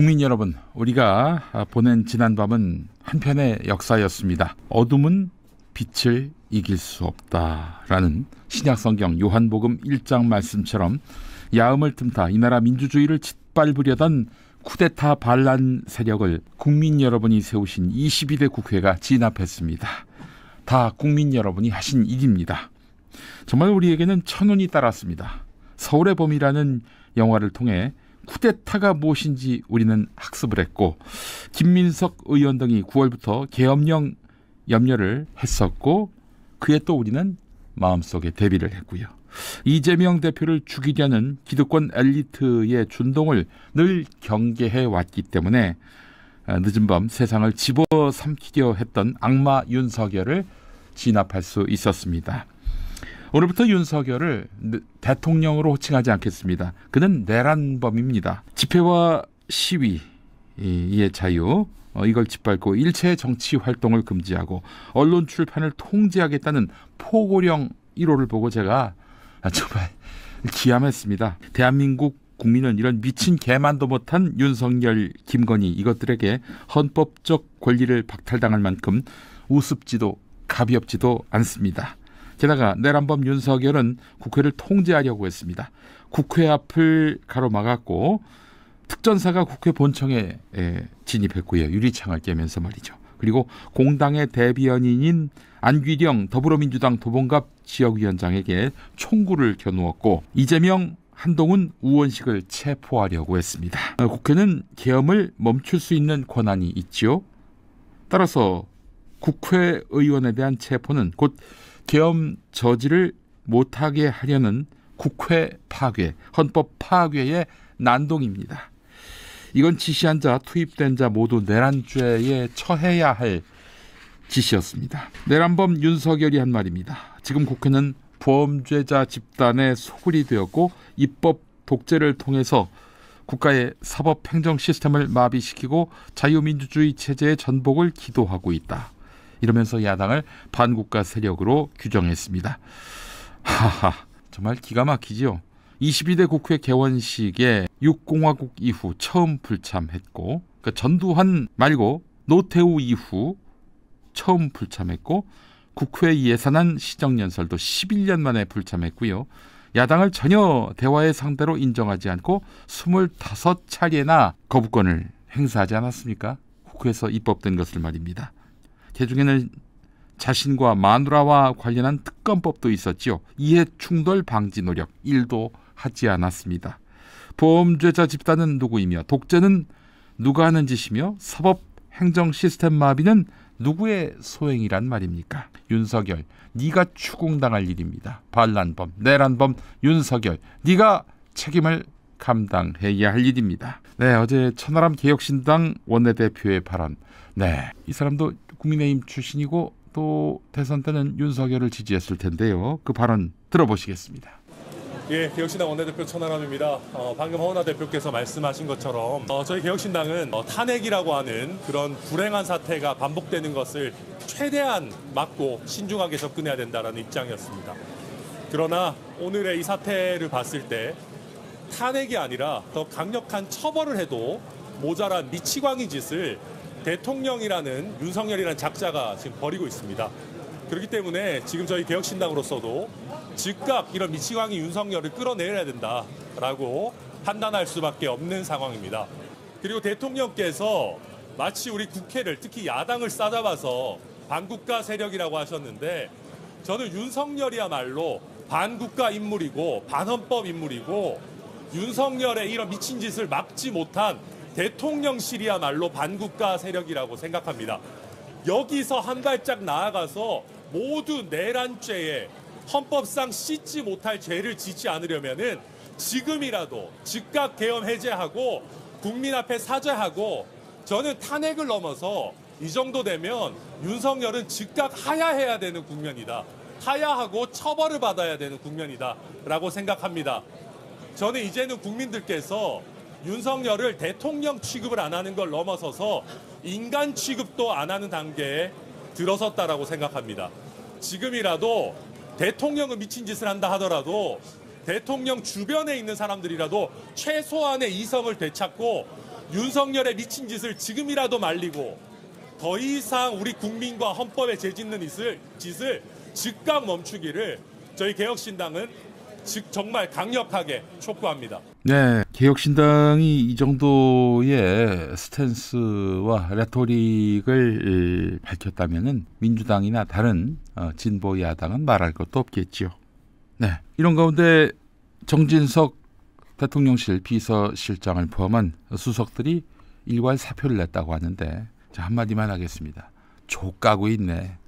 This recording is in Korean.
국민 여러분, 우리가 보낸 지난밤은 한편의 역사였습니다. 어둠은 빛을 이길 수 없다라는 신약성경 요한복음 1장 말씀처럼 야음을 틈타 이 나라 민주주의를 짓밟으려던 쿠데타 반란 세력을 국민 여러분이 세우신 22대 국회가 진압했습니다. 다 국민 여러분이 하신 일입니다. 정말 우리에게는 천운이 따랐습니다. 서울의 봄이라는 영화를 통해 쿠데타가 무엇인지 우리는 학습을 했고, 김민석 의원 등이 9월부터 계엄령 염려를 했었고, 그에 또 우리는 마음속에 대비를 했고요. 이재명 대표를 죽이려는 기득권 엘리트의 준동을 늘 경계해 왔기 때문에 늦은 밤 세상을 집어삼키려 했던 악마 윤석열을 진압할 수 있었습니다. 오늘부터 윤석열을 대통령으로 호칭하지 않겠습니다. 그는 내란범입니다. 집회와 시위의 자유, 이걸 짓밟고 일체 정치 활동을 금지하고 언론 출판을 통제하겠다는 포고령 1호를 보고 제가 정말 기함했습니다. 대한민국 국민은 이런 미친 개만도 못한 윤석열, 김건희 이것들에게 헌법적 권리를 박탈당할 만큼 우습지도 가비없지도 않습니다. 게다가 내란범 윤석열은 국회를 통제하려고 했습니다. 국회 앞을 가로막았고 특전사가 국회 본청에 진입했고요. 유리창을 깨면서 말이죠. 그리고 공당의 대변인인 안귀령 더불어민주당 도봉갑 지역위원장에게 총구를 겨누었고 이재명, 한동훈, 우원식을 체포하려고 했습니다. 국회는 계엄을 멈출 수 있는 권한이 있지요. 따라서 국회의원에 대한 체포는 곧 계엄 저지를 못하게 하려는 국회 파괴, 헌법 파괴의 난동입니다. 이건 지시한 자, 투입된 자 모두 내란죄에 처해야 할 짓이었습니다. 내란범 윤석열이 한 말입니다. 지금 국회는 범죄자 집단의 소굴이 되었고 입법 독재를 통해서 국가의 사법 행정 시스템을 마비시키고 자유민주주의 체제의 전복을 기도하고 있다. 이러면서 야당을 반국가 세력으로 규정했습니다. 하하, 정말 기가 막히지요. 22대 국회 개원식에 6공화국 이후 처음 불참했고, 그러니까 전두환 말고 노태우 이후 처음 불참했고, 국회 예산안 시정연설도 11년 만에 불참했고요. 야당을 전혀 대화의 상대로 인정하지 않고 25차례나 거부권을 행사하지 않았습니까? 국회에서 입법된 것을 말입니다. 개중에는 자신과 마누라와 관련한 특검법도 있었지요. 이해충돌 방지 노력 1도 하지 않았습니다. 범죄자 집단은 누구이며 독재는 누가 하는 짓이며 사법 행정 시스템 마비는 누구의 소행이란 말입니까? 윤석열, 네가 추궁당할 일입니다. 반란범, 내란범 윤석열, 네가 책임을 감당해야 할 일입니다. 네, 어제 천하람 개혁신당 원내대표의 발언. 네, 이 사람도 국민의힘 출신이고 또 대선 때는 윤석열을 지지했을 텐데요. 그 발언 들어보시겠습니다. 예, 개혁신당 원내대표 천하람입니다. 방금 허은하 대표께서 말씀하신 것처럼 저희 개혁신당은 탄핵이라고 하는 그런 불행한 사태가 반복되는 것을 최대한 막고 신중하게 접근해야 된다는 입장이었습니다. 그러나 오늘의 이 사태를 봤을 때 탄핵이 아니라 더 강력한 처벌을 해도 모자란 미치광이 짓을 대통령이라는 윤석열이라는 작자가 지금 벌이고 있습니다. 그렇기 때문에 지금 저희 개혁신당으로서도 즉각 이런 미치광이 윤석열을 끌어내려야 된다라고 판단할 수밖에 없는 상황입니다. 그리고 대통령께서 마치 우리 국회를 특히 야당을 싸잡아서 반국가 세력이라고 하셨는데 저는 윤석열이야말로 반국가 인물이고 반헌법 인물이고 윤석열의 이런 미친 짓을 막지 못한 대통령실이야말로 반국가 세력이라고 생각합니다. 여기서 한 발짝 나아가서 모두 내란죄에 헌법상 씻지 못할 죄를 짓지 않으려면은 지금이라도 즉각 계엄 해제하고 국민 앞에 사죄하고 저는 탄핵을 넘어서 이 정도 되면 윤석열은 즉각 하야해야 되는 국면이다. 하야하고 처벌을 받아야 되는 국면이다 라고 생각합니다. 저는 이제는 국민들께서 윤석열을 대통령 취급을 안 하는 걸 넘어서서 인간 취급도 안 하는 단계에 들어섰다라고 생각합니다. 지금이라도 대통령은 미친 짓을 한다 하더라도 대통령 주변에 있는 사람들이라도 최소한의 이성을 되찾고 윤석열의 미친 짓을 지금이라도 말리고 더 이상 우리 국민과 헌법에 재짓는 짓을 즉각 멈추기를 저희 개혁신당은 정말 강력하게 촉구합니다. 네, 개혁신당이 이 정도의 스탠스와 레토릭을 밝혔다면은 민주당이나 다른 진보 야당은 말할 것도 없겠지요. 네, 이런 가운데 정진석 대통령실 비서실장을 포함한 수석들이 일괄 사표를 냈다고 하는데 자, 한마디만 하겠습니다. 족 까고 있네.